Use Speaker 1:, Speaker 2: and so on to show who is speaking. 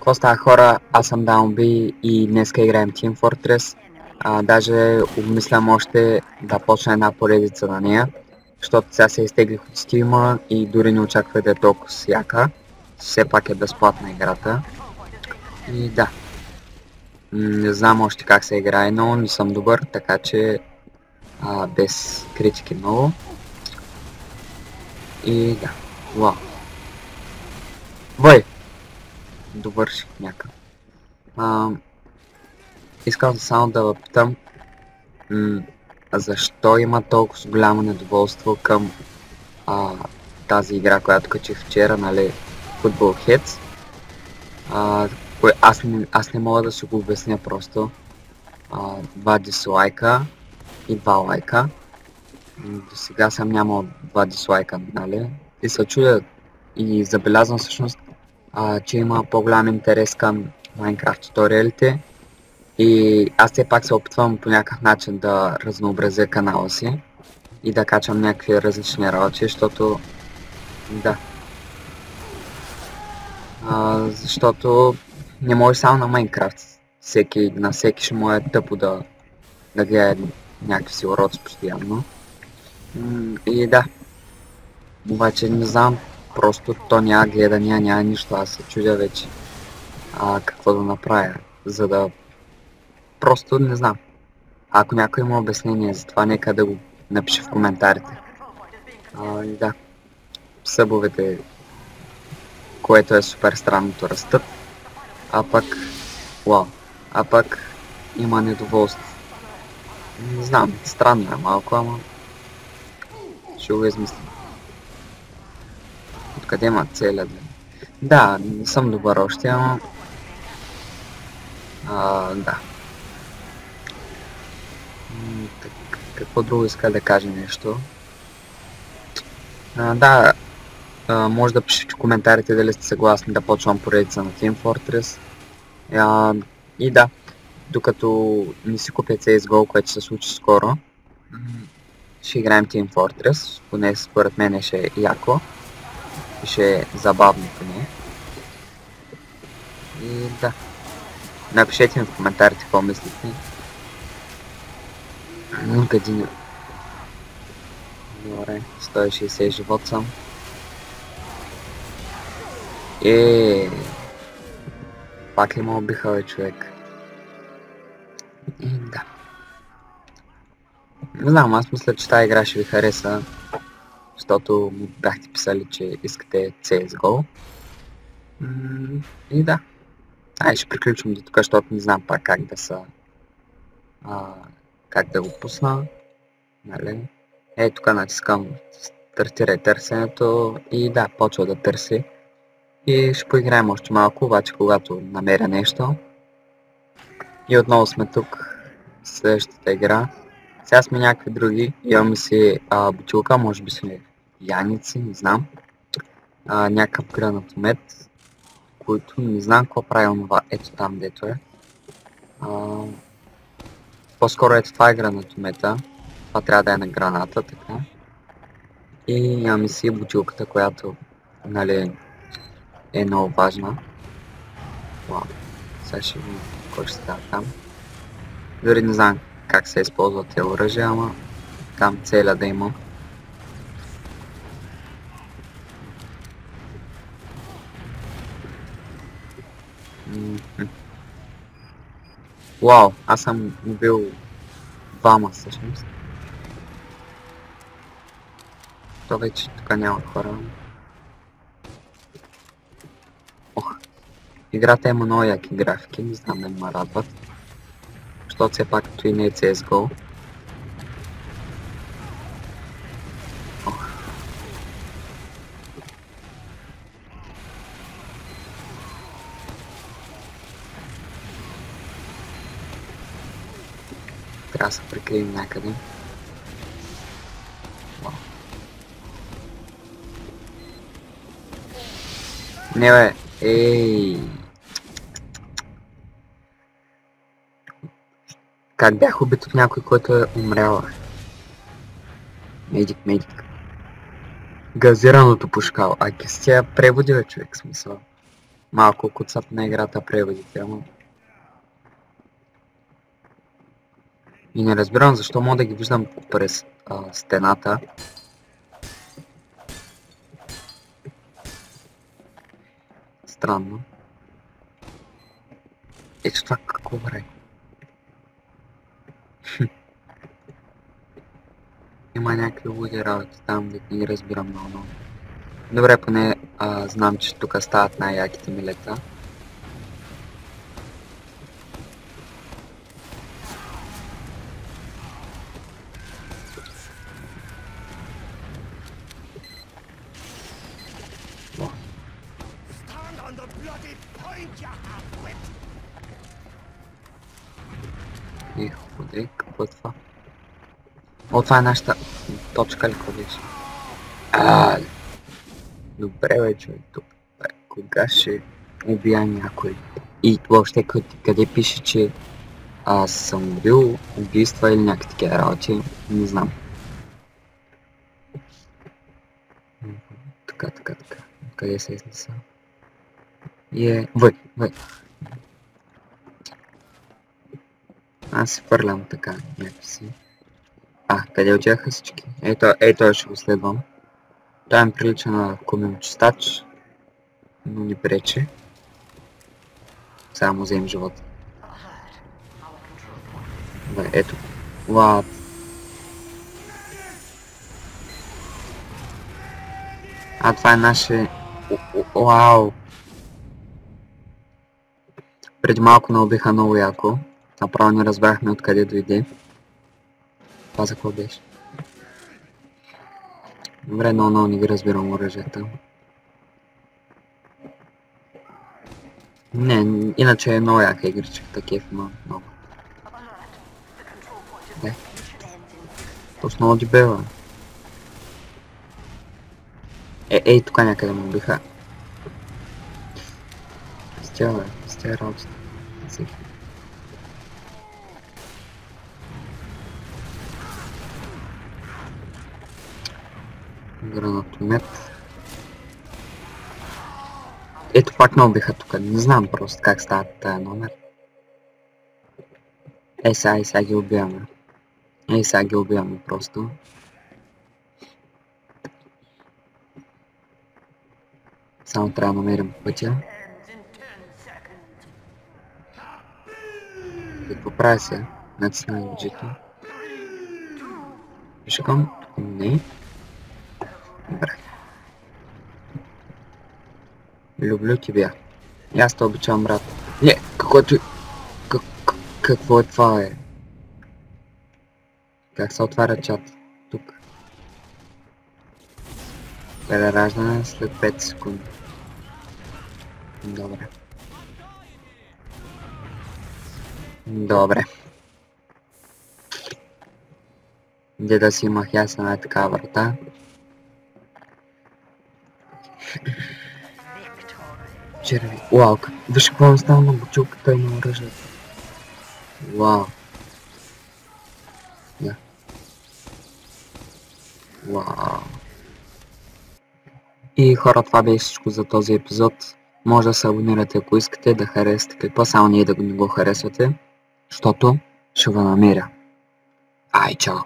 Speaker 1: Какво става, хора? Аз съм Даунби и днеска играем Team Fortress. Даже обмислям още да почна една поредица на нея, защото сега се изтеглих от Steam и дори не очаквах да е толкова яка. Все пак е безплатна играта. И да. Не знам още как се играе, но не съм добър, така че без критики много. И да. Вау. Вой! Довърших някак. Искам само да питам защо има толкова голямо недоволство към тази игра, която качих вчера, нали, Football Heads. Аз не мога да си го обясня просто. 2 дизлайка и 2 лайка. До сега съм нямал 2 дизлайка, нали? И се чудя и забелязвам всъщност, че има по-голям интерес към Minecraft туториалите. И аз все пак се опитвам по някакъв начин да разнообразя канала си и да качвам някакви различни работи, защото да. Защото не може само на Minecraft. На всеки ще му е тъпо да гледа някакви си уроци постоянно. И да. Обаче не знам, просто то няма гледания, няма нищо. Аз се чудя вече какво да направя, за да... Просто не знам. Ако някой има обяснение за това, нека да го напише в коментарите. Да. Събовете, което е супер странното, растат. А пък има недоволство. Не знам, странно е малко, ама ще го измисля. Откъде има целя? Да, не съм добър още, ама... да. Какво друго иска да кажа нещо? Да, може да пишете в коментарите дали сте съгласни да почвам поредица на Team Fortress. И да, докато не си купя CSGO, което се случи скоро, ще играем Team Fortress, поне според мен ще е яко и ще е забавно поне. И да, напишете ми в коментарите какво мислите. Година. Добре, 160 живот съм. Пак ли ме убиха, бе, човек? И да. Не знам, аз мисля, че тази игра ще ви хареса, защото ми бяхте писали, че искате CSGO. И да. Ще приключвам до тук, защото не знам пак как да са... как да го пусна. Нали? Тук натискам стартирай търсенето и да, почва да търси. И ще поиграем още малко, обаче когато намеря нещо. И отново сме тук в следващата игра. Сега сме някакви други. Имаме си бутилка, може би сме яници, не знам. Някакъв гранатомет, който не знам какво прави онова. Ето там, дето е. По-скоро ето това е гранатомета. Това трябва да е на граната, така. И имаме си бутилката, която, нали, е много важна. Сега ще видим кой ще става там. Дори не знам как се използват тези оръжия, ама там целя да има. Вау, аз съм убил двама всъщност. То вече тук няма хора. Играта има много яки графики, не знам да ме радват. Защото все пак като и не е CSGO. Трябва да се прикрием някъде. Не бе, Как бях убит от някой, който е умрял? Медик. Газираното пушкало. Ке с тя преводи, бе, човек, смисъл. Малко куцат на играта преводите, ама. И не разбирам защо мога да ги виждам през стената. Странно. Ето това какво вре? Има някакви луди работи там, да не ги разбирам много. Добре, поне знам, че тук стават най-яките милета. И ходи, какво е това? О, това е нашата точка ли, какво беше? Добре бе, човек, кога ще убия някой? И въобще къде пише, че аз съм убил убийства или някакви такива работи, не знам. Така. Къде се излиза? Въй. Аз се фърлям така, някакси. Къде отиваха всички? Ето ще го следвам. Той ми прилича на кумилчистач, но ни пречи. Сега му вземем живота. Ето. Вау. Това е наше... Вау. Преди малко наубиха много яко. Направо не разбрахме откъде дойде. Това за какво беше? Добре, но не ги разбирам оръжията. Не, иначе е много яка игричка, такив има много. Точно много дебела. Ей, тук някъде му убиха. С тя работата. Гранатомет. Ето пак ме убиха тук. Не знам просто как става тая номер. Сега ги убиваме. Сега ги убиваме просто. Само трябва да намерим пътя. Какво прави се? Натисна лоджито. Виждам? Не. Добре. Люблю тебя. И аз те обичам, брат. Не, какво е това, е? Как се отваря чат? Тук. Прераждане след 5 секунди. Добре. Где да си имах ясна е такава врата. Черви. Вау, виж какво е става на бутилката и на оръжието. Вау. Вау. И хора, това беше всичко за този епизод. Може да се абонирате, ако искате, да харесате клипа, само ние да не го харесвате, защото ще го намеря. Чао!